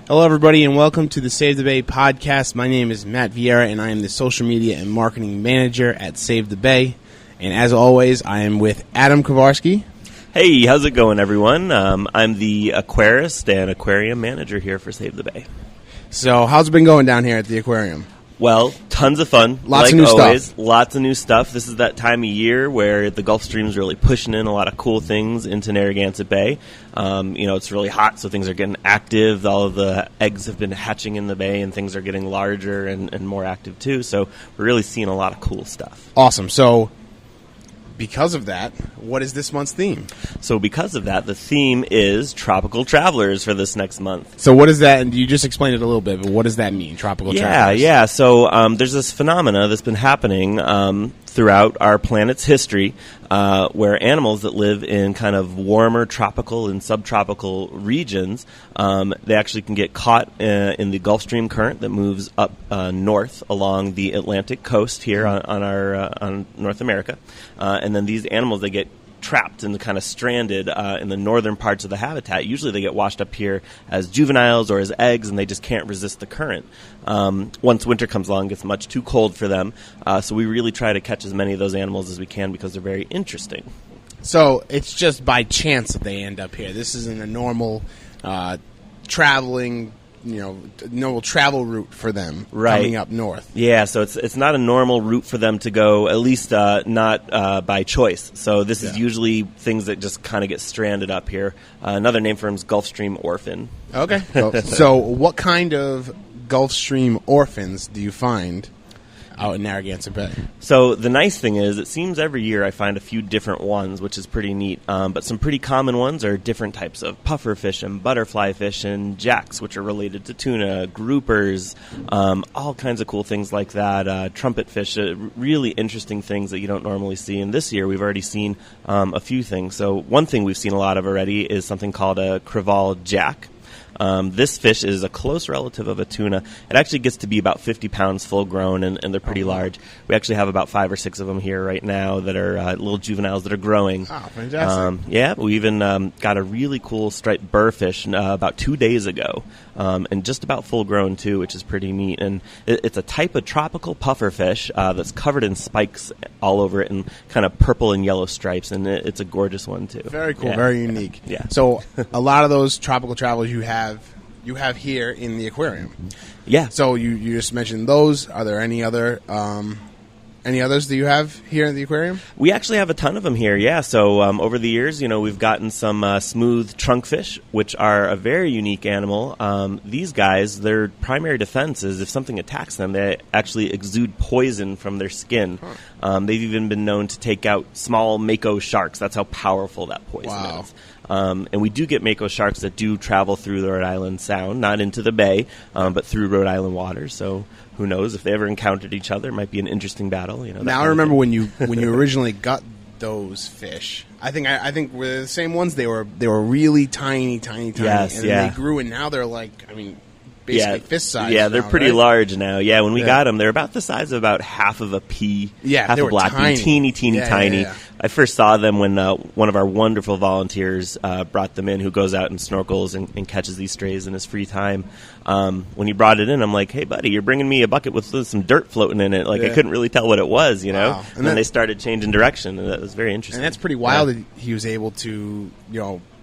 Hello, everybody, and welcome to the Save the Bay podcast. My name is Matt Vieira, and I am the social media and marketing manager at Save the Bay. And as always, I am with Adam Kowarski. Hey, how's it going, everyone? I'm the aquarist and aquarium manager here for Save the Bay. So, how's it been going down here at the aquarium? Well, tons of fun. Lots of new stuff. Lots of new stuff. This is that time of year where the Gulf Stream's really pushing in a lot of cool things into Narragansett Bay. It's really hot, so things are getting active. All of the eggs have been hatching in the bay, and things are getting larger and more active, too. So we're really seeing a lot of cool stuff. Awesome. So, because of that, what is this month's theme? So because of that, the theme is Tropical Travelers for this next month. So what is that? And you just explained it a little bit, but what does that mean, tropical travelers? Yeah. So there's this phenomena that's been happening throughout our planet's history where animals that live in kind of warmer tropical and subtropical regions, they actually can get caught in the Gulf Stream current that moves up north along the Atlantic coast here on North America. And then these animals, they get trapped and kind of stranded in the northern parts of the habitat. Usually they get washed up here as juveniles or as eggs, and they just can't resist the current. Once winter comes along, it gets much too cold for them. So we really try to catch as many of those animals as we can because they're very interesting. So it's just by chance that they end up here. This isn't a normal traveling, normal travel route for them coming up north. Yeah, so it's not a normal route for them to go, at least not by choice. So this is usually things that just kind of get stranded up here. Another name for them is Gulf Stream orphan. Okay. So what kind of Gulf Stream orphans do you find out in Narragansett Bay? So the nice thing is, it seems every year I find a few different ones, which is pretty neat. But some pretty common ones are different types of puffer fish and butterfly fish and jacks, which are related to tuna, groupers, all kinds of cool things like that. Trumpet fish, really interesting things that you don't normally see. And this year we've already seen a few things. So one thing we've seen a lot of already is something called a crevalle jack. This fish is a close relative of a tuna. It actually gets to be about 50 pounds full grown, and they're pretty large. We actually have about 5 or 6 of them here right now that are little juveniles that are growing. Oh, fantastic. We even got a really cool striped burrfish about 2 days ago, and just about full grown too, which is pretty neat. And it's a type of tropical puffer fish that's covered in spikes all over it and kind of purple and yellow stripes, and it's a gorgeous one too. Very cool, very unique. Yeah. So a lot of those tropical travelers you have here in the aquarium. Yeah. So you just mentioned those. Are there any others that you have here in the aquarium? We actually have a ton of them here, yeah. So over the years, we've gotten some smooth trunkfish, which are a very unique animal. These guys, their primary defense is if something attacks them, they actually exude poison from their skin. Huh. They've even been known to take out small mako sharks. That's how powerful that poison is. And we do get mako sharks that do travel through the Rhode Island Sound, not into the bay, but through Rhode Island waters. So who knows, if they ever encountered each other, it might be an interesting battle. Now I remember when you originally got those fish. I think were the same ones. They were really tiny, yes, and then they grew, and now they're basically fist size. Yeah, they're pretty right? large now. Yeah, when we got them, they're about the size of about half of a pea. Yeah, half they a were black tiny. Pea, teeny, tiny. Yeah. I first saw them when one of our wonderful volunteers brought them in, who goes out and snorkels and catches these strays in his free time. When he brought it in, I'm like, hey, buddy, you're bringing me a bucket with some dirt floating in it. I couldn't really tell what it was, Wow. And then they started changing direction, and that was very interesting. And that's pretty wild that he was able to,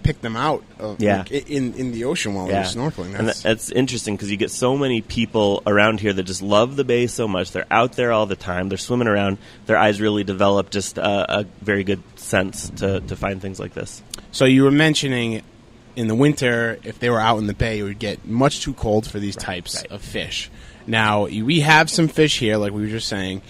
pick them out in the ocean while they were snorkeling. That's interesting because you get so many people around here that just love the bay so much. They're out there all the time. They're swimming around. Their eyes really develop just a very good sense to find things like this. So you were mentioning in the winter, if they were out in the bay, it would get much too cold for these types of fish. Now, we have some fish here, like we were just saying.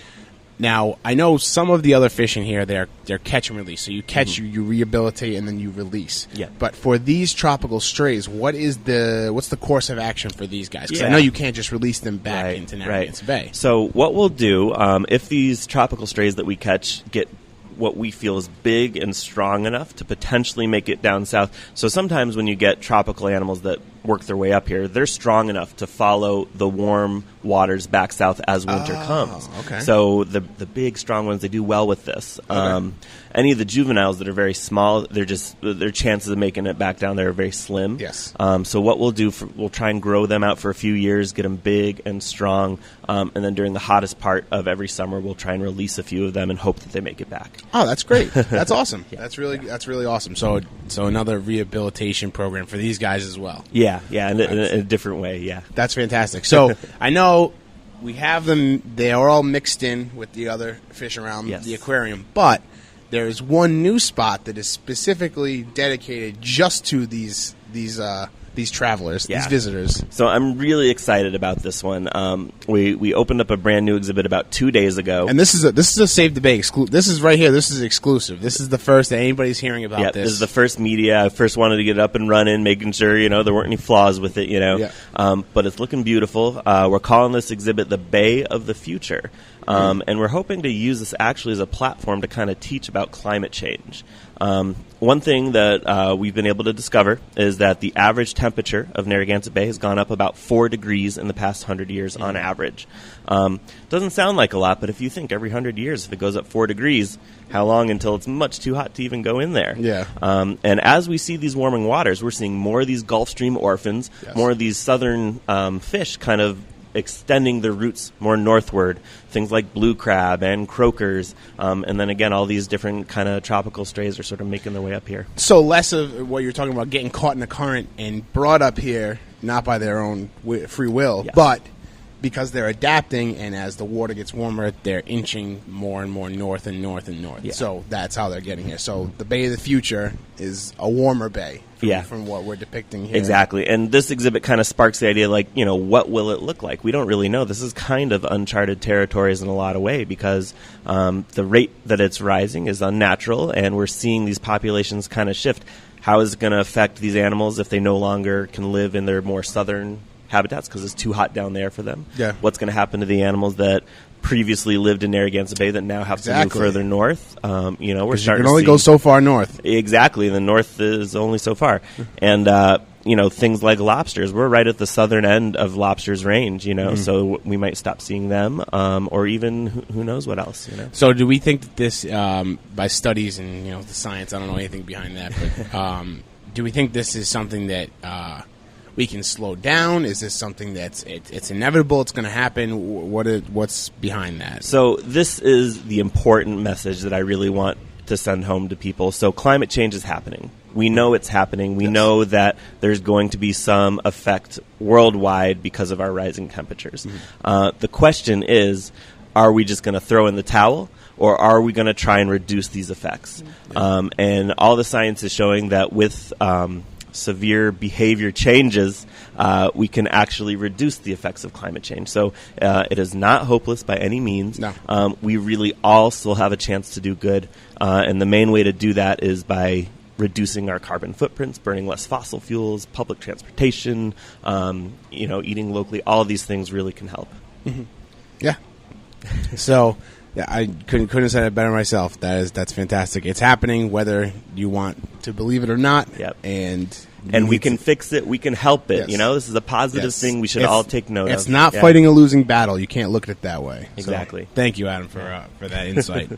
Now, I know some of the other fish in here, they're catch and release. So you catch, you rehabilitate, and then you release. Yeah. But for these tropical strays, what's the course of action for these guys? Because I know you can't just release them back into Narragansett Bay. So what we'll do, if these tropical strays that we catch get what we feel is big and strong enough to potentially make it down south. So sometimes when you get tropical animals that work their way up here, they're strong enough to follow the warm waters back south as winter comes. Okay. So the big, strong ones, they do well with this. Okay. Any of the juveniles that are very small, their chances of making it back down there are very slim. Yes. So what we'll do, we'll try and grow them out for a few years, get them big and strong, and then during the hottest part of every summer, we'll try and release a few of them and hope that they make it back. Oh, that's great. That's awesome. Yeah. That's really awesome. So another rehabilitation program for these guys as well. Yeah, in a different way, yeah. That's fantastic. So I know we have them, they are all mixed in with the other fish around the aquarium, but there is one new spot that is specifically dedicated just to these travelers, these visitors. So I'm really excited about this one. We opened up a brand new exhibit about 2 days ago, and this is a Save the Bay exclusive. This is right here. This is exclusive. This is the first that anybody's hearing about. This is the first media. I first wanted to get it up and running, making sure there weren't any flaws with it. But it's looking beautiful. We're calling this exhibit the Bay of the Future. And we're hoping to use this actually as a platform to kind of teach about climate change. One thing that we've been able to discover is that the average temperature of Narragansett Bay has gone up about 4 degrees in the past 100 years on average. Doesn't sound like a lot, but if you think every 100 years, if it goes up 4 degrees, how long until it's much too hot to even go in there? Yeah. And as we see these warming waters, we're seeing more of these Gulf Stream orphans, more of these southern fish kind of extending their roots more northward, things like blue crab and croakers, and then again all these different kind of tropical strays are sort of making their way up here. So less of what you're talking about, getting caught in the current and brought up here, not by their own free will, but because they're adapting, and as the water gets warmer, they're inching more and more north and north and north. So that's how they're getting here. So the Bay of the Future is a warmer bay from what we're depicting here. Exactly. And this exhibit kind of sparks the idea, what will it look like? We don't really know. This is kind of uncharted territories in a lot of way because the rate that it's rising is unnatural, and we're seeing these populations kind of shift. How is it going to affect these animals if they no longer can live in their more southern habitats because it's too hot down there for them? Yeah. What's going to happen to the animals that previously lived in Narragansett Bay that now have to move further north? We're starting to only go so far north. Exactly. The north is only so far. And, things like lobsters. We're right at the southern end of lobsters' range, so we might stop seeing them, or even who knows what else, So do we think that this, by studies and, the science, I don't know anything behind that, but do we think this is something that we can slow down? Is this something that's it's inevitable? It's going to happen? What's behind that? So this is the important message that I really want to send home to people. So climate change is happening. We know it's happening. We know that there's going to be some effect worldwide because of our rising temperatures. The question is, are we just going to throw in the towel, or are we going to try and reduce these effects? And all the science is showing that with severe behavior changes, we can actually reduce the effects of climate change. So it is not hopeless by any means. No. We really all still have a chance to do good, and the main way to do that is by reducing our carbon footprints, burning less fossil fuels, public transportation, eating locally. All of these things really can help. Yeah. So I couldn't have said it better myself. That's fantastic. It's happening whether you want to believe it or not. Yep. And we can fix it. We can help it. Yes. This is a positive thing we should all take note of. It's not fighting a losing battle. You can't look at it that way. Exactly. So, thank you, Adam, for that insight.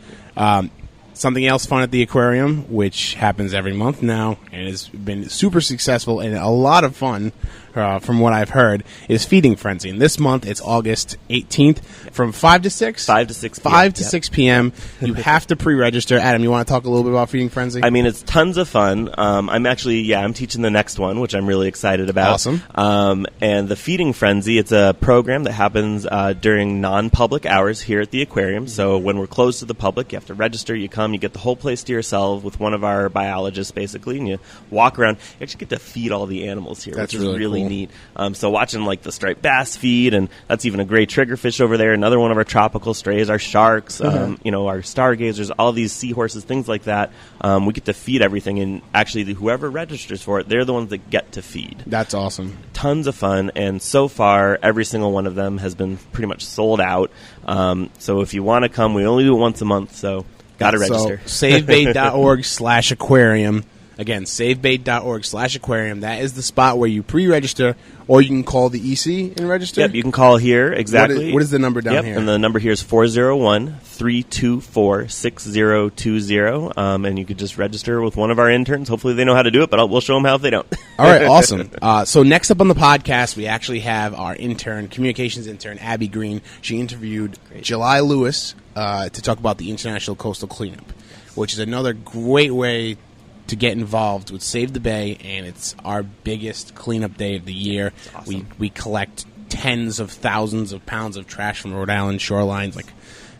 Something else fun at the aquarium, which happens every month now and has been super successful and a lot of fun, from what I've heard, is Feeding Frenzy. And this month, it's August 18th from 5 to 6? 5 to 6 p.m. 5 to 6 p.m. You have to pre-register. Adam, you want to talk a little bit about Feeding Frenzy? I mean, it's tons of fun. I'm teaching the next one, which I'm really excited about. Awesome. And the Feeding Frenzy, it's a program that happens during non-public hours here at the aquarium. So when we're closed to the public, you have to register, you come, you get the whole place to yourself with one of our biologists, basically, and you walk around. You actually get to feed all the animals here, That's which is really cool. neat. So watching like the striped bass feed, and that's even a gray triggerfish over there, another one of our tropical strays, our sharks, our stargazers, all these seahorses, things like that. We get to feed everything, and actually whoever registers for it, they're the ones that get to feed. That's awesome. Tons of fun, and so far every single one of them has been pretty much sold out. So if you want to come, we only do it once a month, so got to register. So savebay.org/aquarium. Again, savebait.org/aquarium. That is the spot where you pre-register, or you can call the EC and register. Yep, you can call here, exactly. What is the number down here? And the number here is 401-324-6020. And you could just register with one of our interns. Hopefully they know how to do it, but we'll show them how if they don't. All right, awesome. So next up on the podcast, we actually have our communications intern, Abby Green. She interviewed July Lewis to talk about the International Coastal Cleanup, which is another great way to get involved with Save the Bay, and it's our biggest cleanup day of the year. Awesome. We collect tens of thousands of pounds of trash from Rhode Island shorelines, like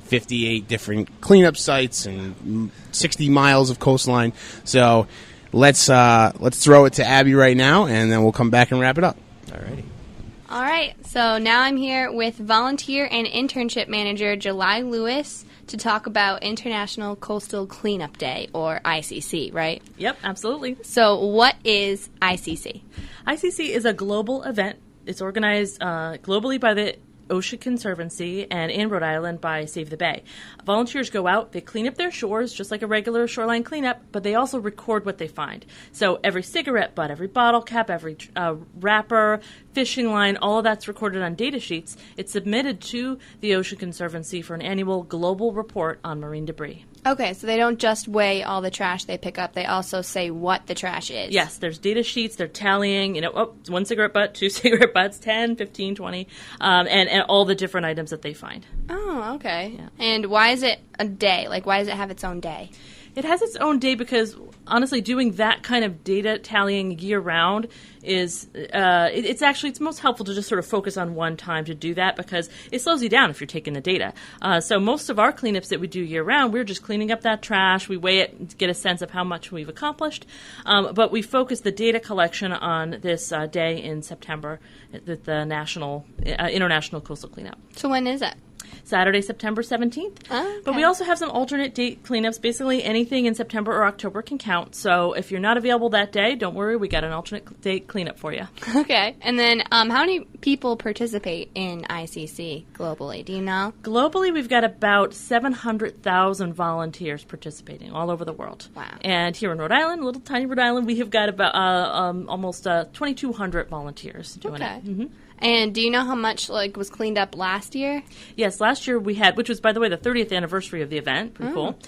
58 different cleanup sites and 60 miles of coastline. So let's throw it to Abby right now, and then we'll come back and wrap it up. Alrighty. All right, so now I'm here with volunteer and internship manager July Lewis to talk about International Coastal Cleanup Day, or ICC, right? Yep, absolutely. So what is ICC? ICC is a global event. It's organized globally by the Ocean Conservancy and in Rhode Island by Save the Bay. Volunteers go out, they clean up their shores just like a regular shoreline cleanup, but they also record what they find. So every cigarette butt, every bottle cap, every wrapper, fishing line, all of that's recorded on data sheets. It's submitted to the Ocean Conservancy for an annual global report on marine debris. Okay, so they don't just weigh all the trash they pick up. They also say what the trash is. Yes, there's data sheets. They're tallying, one cigarette butt, 2 cigarette butts, 10, 15, 20, and all the different items that they find. Oh, okay. Yeah. And why is it a day? Like, why does it have its own day? It has its own day because, honestly, doing that kind of data tallying year-round is it's most helpful to just sort of focus on one time to do that because it slows you down if you're taking the data. So most of our cleanups that we do year-round, we're just cleaning up that trash. We weigh it to get a sense of how much we've accomplished. But we focus the data collection on this day in September at the International Coastal Cleanup. So when is it? Saturday, September 17th. Oh, okay. But we also have some alternate date cleanups. Basically, anything in September or October can count. So if you're not available that day, don't worry. We got an alternate date cleanup for you. Okay. And then how many people participate in ICC globally? Do you know? Globally, we've got about 700,000 volunteers participating all over the world. Wow. And here in Rhode Island, little tiny Rhode Island, we have got about almost 2,200 volunteers doing it. Mm-hmm. And do you know how much was cleaned up last year? Yes, last year we had, which was, by the way, the 30th anniversary of the event. Pretty cool.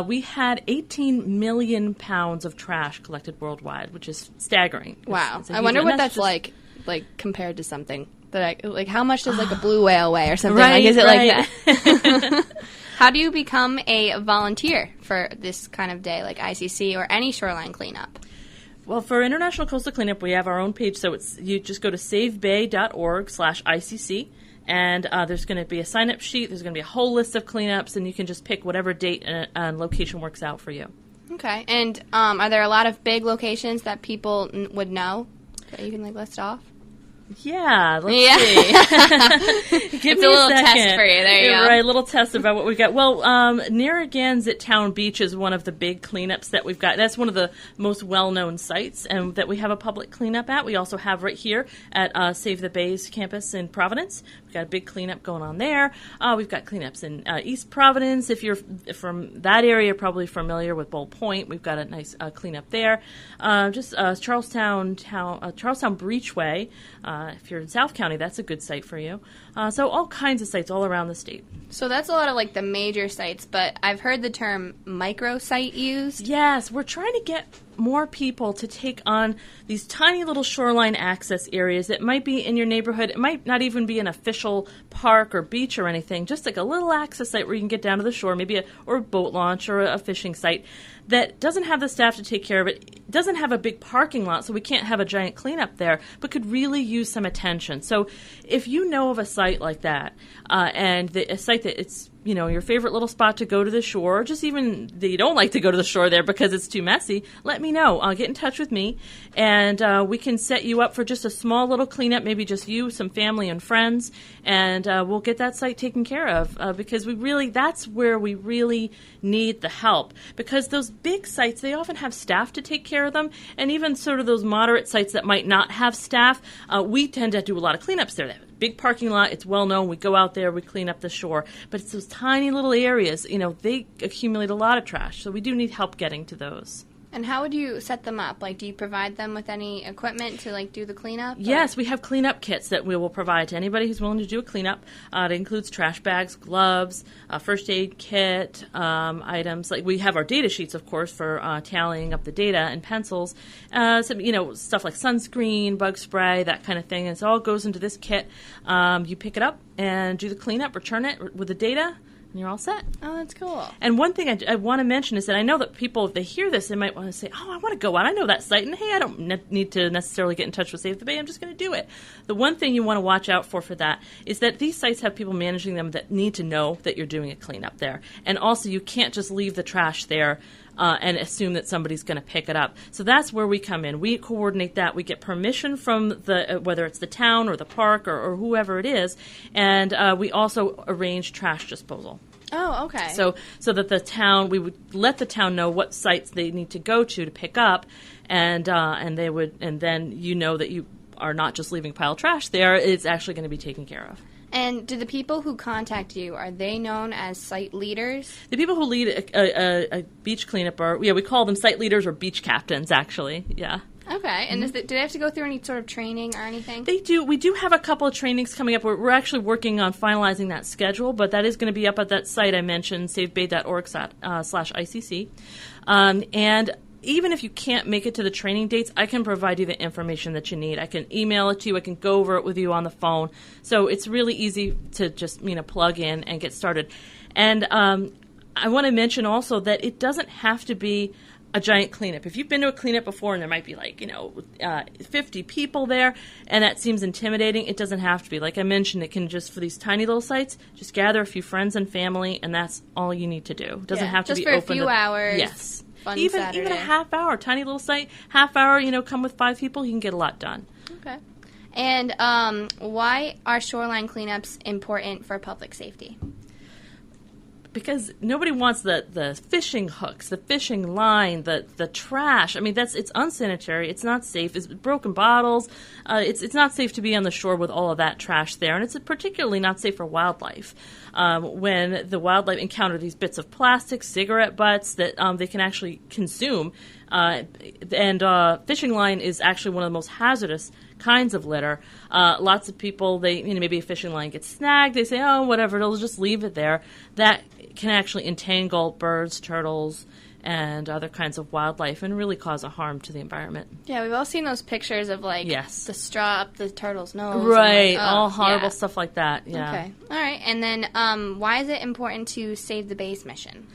We had 18 million pounds of trash collected worldwide, which is staggering. Wow. I wonder what that's like compared to something that how much does a blue whale weigh or something? Right, is it right. like that? How do you become a volunteer for this kind of day, like ICC or any shoreline cleanup? Well, for International Coastal Cleanup, we have our own page, so you just go to savebay.org/ICC, and there's going to be a sign-up sheet. There's going to be a whole list of cleanups, and you can just pick whatever date and location works out for you. Okay. And are there a lot of big locations that people would know that you can list off? Yeah, let's see. Give it's me a little second. test for you. There you go. Right, a little test about what we've got. Well, Narragansett Town Beach is one of the big cleanups that we've got. That's one of the most well-known sites and that we have a public cleanup at. We also have right here at Save the Bay's campus in Providence. We've got a big cleanup going on there. We've got cleanups in East Providence. If you're from that area, you're probably familiar with Bull Point. We've got a nice cleanup there. Charlestown Breachway. If you're in South County, that's a good site for you. So all kinds of sites all around the state. So that's a lot of the major sites, but I've heard the term microsite used. Yes, we're trying to get more people to take on these tiny little shoreline access areas that might be in your neighborhood. It might not even be an official park or beach or anything, just like a little access site where you can get down to the shore, maybe a boat launch or a fishing site that doesn't have the staff to take care of it, doesn't have a big parking lot, so we can't have a giant cleanup there, but could really use some attention. So if you know of a site like that, and a site that it's your favorite little spot to go to the shore, or just even that you don't like to go to the shore there because it's too messy, let me know. Get in touch with me, and we can set you up for just a small little cleanup, maybe just you, some family and friends, and we'll get that site taken care of because that's where we really need the help. Because those big sites, they often have staff to take care of them, and even sort of those moderate sites that might not have staff, we tend to do a lot of cleanups there. Big parking lot, it's well known. We go out there, we clean up the shore. But it's those tiny little areas, they accumulate a lot of trash. So we do need help getting to those. And how would you set them up? Like, do you provide them with any equipment to, like, do the cleanup? Yes, we have cleanup kits that we will provide to anybody who's willing to do a cleanup. It includes trash bags, gloves, first aid kit, items. Like, we have our data sheets, of course, for tallying up the data, and pencils. Stuff like sunscreen, bug spray, that kind of thing. And it all goes into this kit. You pick it up and do the cleanup, return it with the data, and you're all set. Oh, that's cool. And one thing I want to mention is that I know that people, if they hear this, they might want to say, oh, I want to go out. I know that site, and hey, I don't need to necessarily get in touch with Save the Bay. I'm just going to do it. The one thing you want to watch out for that is that these sites have people managing them that need to know that you're doing a cleanup there. And also, you can't just leave the trash there and assume that somebody's going to pick it up. So that's where we come in. We coordinate that. We get permission from the whether it's the town or the park or whoever it is, and we also arrange trash disposal. Oh, okay. So that the town, we would let the town know what sites they need to go to pick up, and then you know that you are not just leaving a pile of trash there. It's actually going to be taken care of. And do the people who contact you, are they known as site leaders? The people who lead a beach cleanup are, we call them site leaders or beach captains, actually. Yeah. Okay. And do they have to go through any sort of training or anything? They do. We do have a couple of trainings coming up. We're actually working on finalizing that schedule, but that is going to be up at that site I mentioned, savebay.org/ICC. And even if you can't make it to the training dates, I can provide you the information that you need. I can email it to you. I can go over it with you on the phone. So it's really easy to just plug in and get started. And I want to mention also that it doesn't have to be a giant cleanup. If you've been to a cleanup before and there might be 50 people there and that seems intimidating, it doesn't have to be. Like I mentioned, it can just, for these tiny little sites, just gather a few friends and family, and that's all you need to do. It doesn't have to be open. Just for a few hours. Yes. Fun even Saturday. A half hour, tiny little site, half hour, come with 5 people, you can get a lot done. Okay. And why are shoreline cleanups important for public safety? Because nobody wants the fishing hooks, the fishing line, the trash. I mean, it's unsanitary. It's not safe. It's broken bottles. It's not safe to be on the shore with all of that trash there, and it's particularly not safe for wildlife. When the wildlife encounter these bits of plastic, cigarette butts that they can actually consume, and fishing line is actually one of the most hazardous kinds of litter. Lots of people, maybe a fishing line gets snagged. They say, oh, whatever, they'll just leave it there. That can actually entangle birds, turtles, and other kinds of wildlife and really cause a harm to the environment. Yeah, we've all seen those pictures of, the straw up the turtle's nose. Right, all horrible stuff like that, yeah. Okay, all right. And then why is it important to Save the Bay's mission?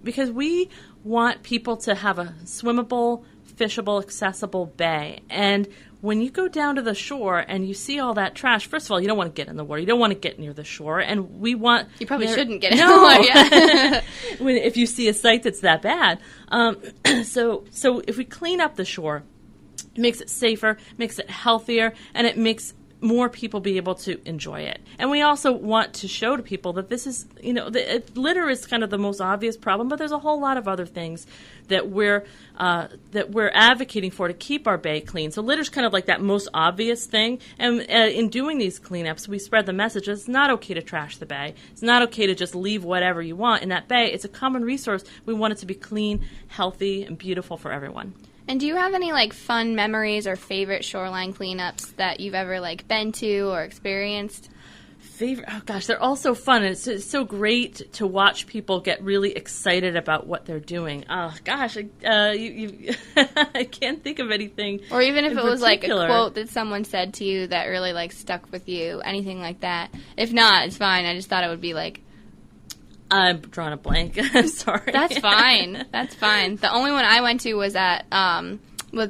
Because we want people to have a swimmable, fishable, accessible bay. And when you go down to the shore and you see all that trash, first of all, you don't want to get in the water. You don't want to get near the shore. And we want... You probably shouldn't get in the water, yeah. If you see a site that's that bad. So if we clean up the shore, it makes it safer, makes it healthier, and it makes more people be able to enjoy it. And we also want to show to people that this is, litter is kind of the most obvious problem, but there's a whole lot of other things that we're advocating for to keep our bay clean. So litter's kind of like that most obvious thing. And in doing these cleanups, we spread the message that it's not okay to trash the bay. It's not okay to just leave whatever you want in that bay. It's a common resource. We want it to be clean, healthy, and beautiful for everyone. And do you have any fun memories or favorite shoreline cleanups that you've ever been to or experienced? Oh gosh, they're all so fun. And it's so great to watch people get really excited about what they're doing. Oh gosh, I can't think of anything. Or even if it was a particular quote that someone said to you that really stuck with you, anything like that. If not, it's fine. I just thought it would be I'm drawing a blank. I'm sorry. That's fine. That's fine. The only one I went to was at the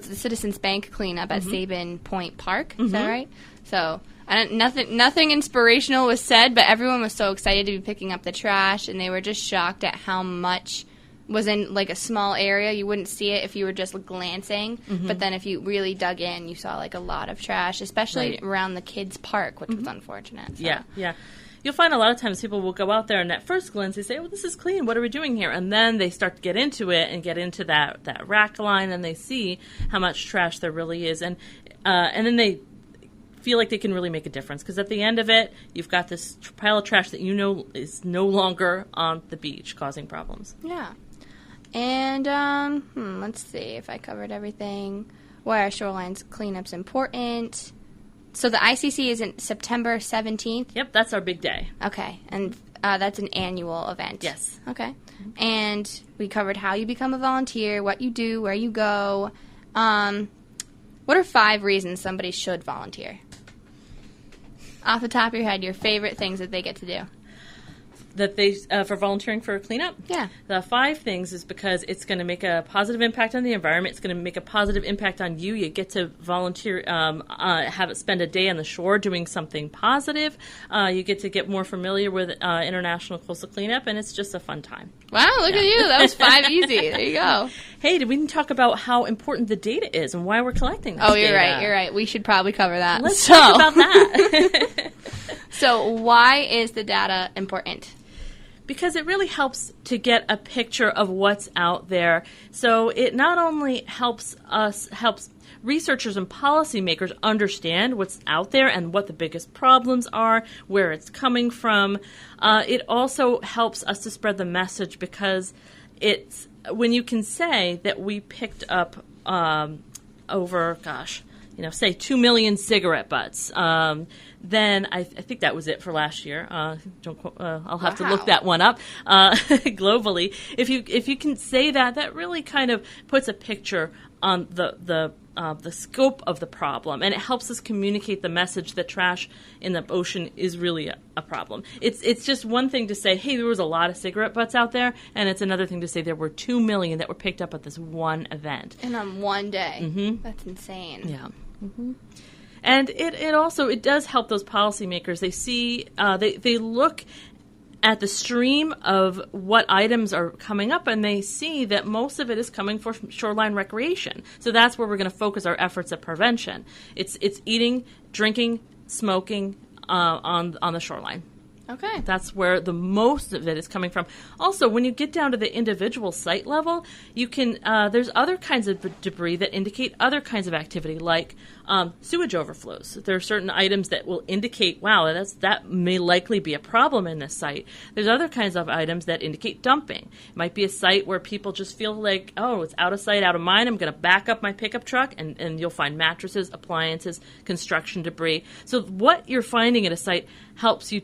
Citizens Bank cleanup at Sabin Point Park. Is that right? So nothing inspirational was said, but everyone was so excited to be picking up the trash, and they were just shocked at how much was in a small area. You wouldn't see it if you were just glancing, but then if you really dug in, you saw a lot of trash, especially around the kids' park, which was unfortunate. So. Yeah. You'll find a lot of times people will go out there and at first glance they say, oh, this is clean, what are we doing here? And then they start to get into it and get into that rack line, and they see how much trash there really is. And then they feel like they can really make a difference, because at the end of it, you've got this pile of trash that is no longer on the beach causing problems. Yeah. And let's see if I covered everything. Why are shorelines cleanups important? So the ICC is in September 17th? Yep, that's our big day. Okay, and that's an annual event? Yes. Okay. And we covered how you become a volunteer, what you do, where you go. What are 5 reasons somebody should volunteer? Off the top of your head, your favorite things that they get to do. That they for volunteering for a cleanup? Yeah. The 5 things is because it's going to make a positive impact on the environment. It's going to make a positive impact on you. You get to volunteer, spend a day on the shore doing something positive. You get more familiar with International Coastal Cleanup, and it's just a fun time. Wow, look at you. That was 5 easy. There you go. Hey, we didn't talk about how important the data is and why we're collecting this Oh, you're data. right. You're right. We should probably cover that. Let's talk about that. So why is the data important? Because it really helps to get a picture of what's out there. So it not only helps researchers and policymakers understand what's out there and what the biggest problems are, where it's coming from. It also helps us to spread the message because it's when you can say that we picked up over, say 2 million cigarette butts. Then I think that was it for last year. I'll have to look that one up globally. If you can say that, that really kind of puts a picture on the scope of the problem, and it helps us communicate the message that trash in the ocean is really a problem. It's just one thing to say, hey, there was a lot of cigarette butts out there, and it's another thing to say there were 2 million that were picked up at this one event. And on one day. Mm-hmm. That's insane. Yeah. Mm-hmm. And it also does help those policymakers. They see they look at the stream of what items are coming up, and they see that most of it is coming for shoreline recreation. So that's where we're going to focus our efforts at prevention. It's eating, drinking, smoking on the shoreline. Okay. That's where the most of it is coming from. Also, when you get down to the individual site level, you can there's other kinds of debris that indicate other kinds of activity, like sewage overflows. There are certain items that will indicate, wow, that may likely be a problem in this site. There's other kinds of items that indicate dumping. It might be a site where people just feel like, oh, it's out of sight, out of mind. I'm going to back up my pickup truck, and you'll find mattresses, appliances, construction debris. So what you're finding at a site helps you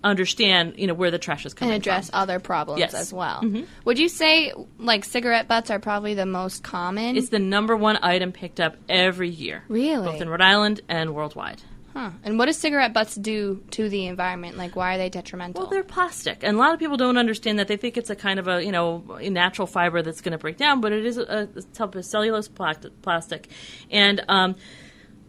understand, where the trash is coming from. And address other problems as well. Mm-hmm. Would you say, cigarette butts are probably the most common? It's the number one item picked up every year. Really? Both in Rhode Island and worldwide. Huh. And what do cigarette butts do to the environment? Why are they detrimental? Well, they're plastic. And a lot of people don't understand that. They think it's a kind of a natural fiber that's going to break down, but it is a type of cellulose plastic. And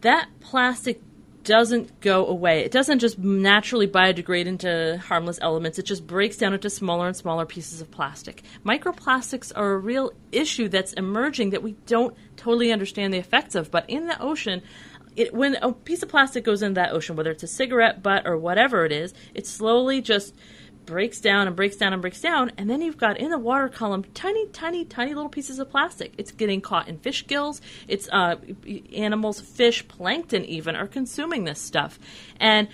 that plastic doesn't go away. It doesn't just naturally biodegrade into harmless elements. It just breaks down into smaller and smaller pieces of plastic. Microplastics are a real issue that's emerging that we don't totally understand the effects of. But in the ocean, when a piece of plastic goes into that ocean, whether it's a cigarette butt or whatever it is, it slowly just breaks down and breaks down and breaks down, and then you've got in the water column tiny, tiny, tiny little pieces of plastic. It's getting caught in fish gills. It's animals, fish, plankton even are consuming this stuff. And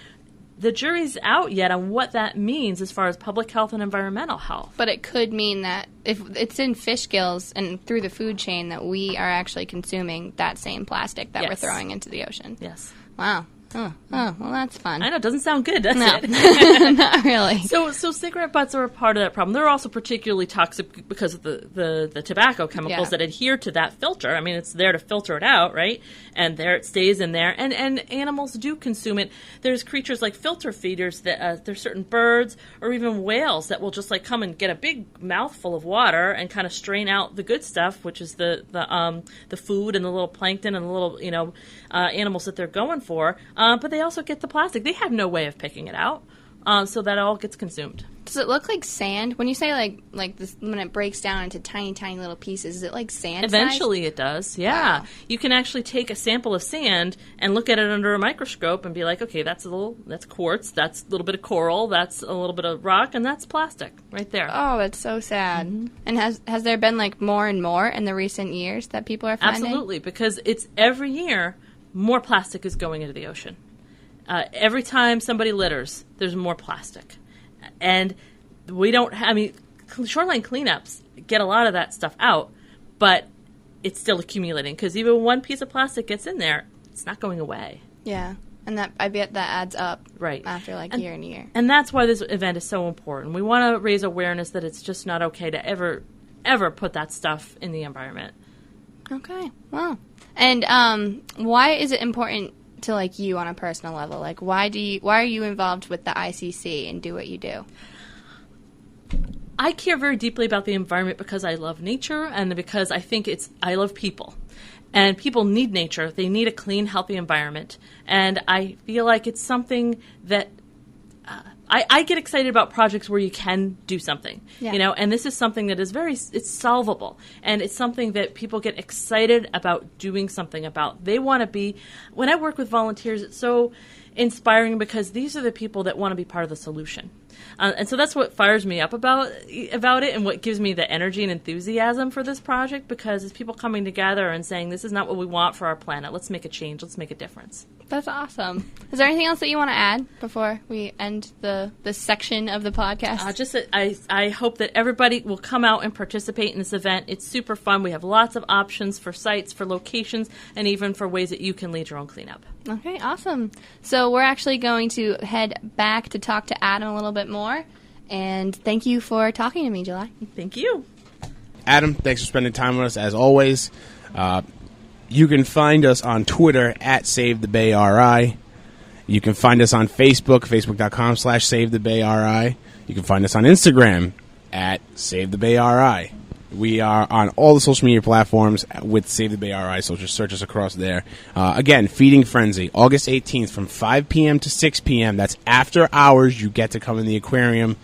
the jury's out yet on what that means as far as public health and environmental health. But it could mean that if it's in fish gills and through the food chain that we are actually consuming that same plastic that we're throwing into the ocean. Yes. Wow. Oh, well, that's fun. I know, it doesn't sound good, does No. it? Not really. So cigarette butts are a part of that problem. They're also particularly toxic because of the tobacco chemicals that adhere to that filter. I mean, it's there to filter it out, right? And there it stays in there. And animals do consume it. There's creatures like filter feeders that there's certain birds or even whales that will just come and get a big mouthful of water and kind of strain out the good stuff, which is the food and the little plankton and the little animals that they're going for. But they also get the plastic. They have no way of picking it out, so that all gets consumed. Does it look like sand? When you say like this, when it breaks down into tiny, tiny little pieces, is it like sand? Eventually it does, yeah. Wow. You can actually take a sample of sand and look at it under a microscope and be like, okay, that's quartz, that's a little bit of coral, that's a little bit of rock, and that's plastic right there. Oh, that's so sad. Mm-hmm. And has there been more and more in the recent years that people are finding? Absolutely, because it's every year more plastic is going into the ocean. Every time somebody litters, there's more plastic. And we don't shoreline cleanups get a lot of that stuff out, but it's still accumulating because even one piece of plastic gets in there, it's not going away. Yeah. And that I bet that adds up Right. after year and year. And that's why this event is so important. We want to raise awareness that it's just not okay to ever put that stuff in the environment. Okay. Wow. And why is it important to you on a personal level? Why are you involved with the ICC and do what you do? I care very deeply about the environment because I love nature and because I think I love people. And people need nature. They need a clean, healthy environment. And I feel like it's something that I get excited about projects where you can do something, and this is something that is it's solvable. And it's something that people get excited about doing something about. They want to be, when I work with volunteers, it's so inspiring because these are the people that want to be part of the solution. And so that's what fires me up about it and what gives me the energy and enthusiasm for this project, because it's people coming together and saying, this is not what we want for our planet. Let's make a change. Let's make a difference. That's awesome. Is there anything else that you want to add before we end this section of the podcast? Just that I hope that everybody will come out and participate in this event. It's super fun. We have lots of options for sites, for locations, and even for ways that you can lead your own cleanup. Okay, awesome. So we're actually going to head back to talk to Adam a little bit more. And thank you for talking to me, July. Thank you. Adam, thanks for spending time with us as always. You can find us on Twitter at SaveTheBayRI. You can find us on Facebook, facebook.com/SaveTheBayRI. You can find us on Instagram at SaveTheBayRI. We are on all the social media platforms with Save the Bay RI, so just search us across there. Again, Feeding Frenzy, August 18th from 5 p.m. to 6 p.m. That's after hours. You get to come in the aquarium.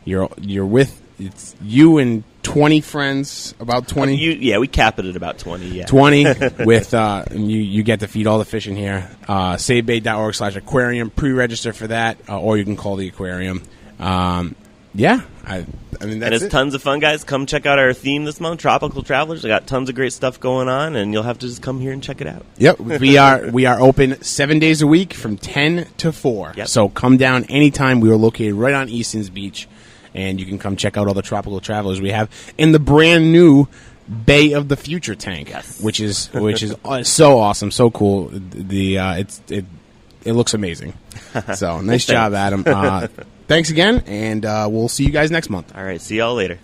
You're with, it's you and 20 friends, about 20. We cap it at about 20, yeah. 20 with, and you get to feed all the fish in here. SaveBay.org/aquarium. Pre-register for that, or you can call the aquarium. I mean, that's and it's it. Tons of fun, guys. Come check out our theme this month, Tropical Travelers. We got tons of great stuff going on, and you'll have to just come here and check it out. Yep, we are open 7 days a week from 10 to 4. Yep. So come down anytime. We are located right on Easton's Beach, and you can come check out all the Tropical Travelers we have in the brand new Bay of the Future tank, yes. which is so awesome, so cool. It looks amazing. So nice job, Adam. Thanks again, and we'll see you guys next month. All right, see y'all later.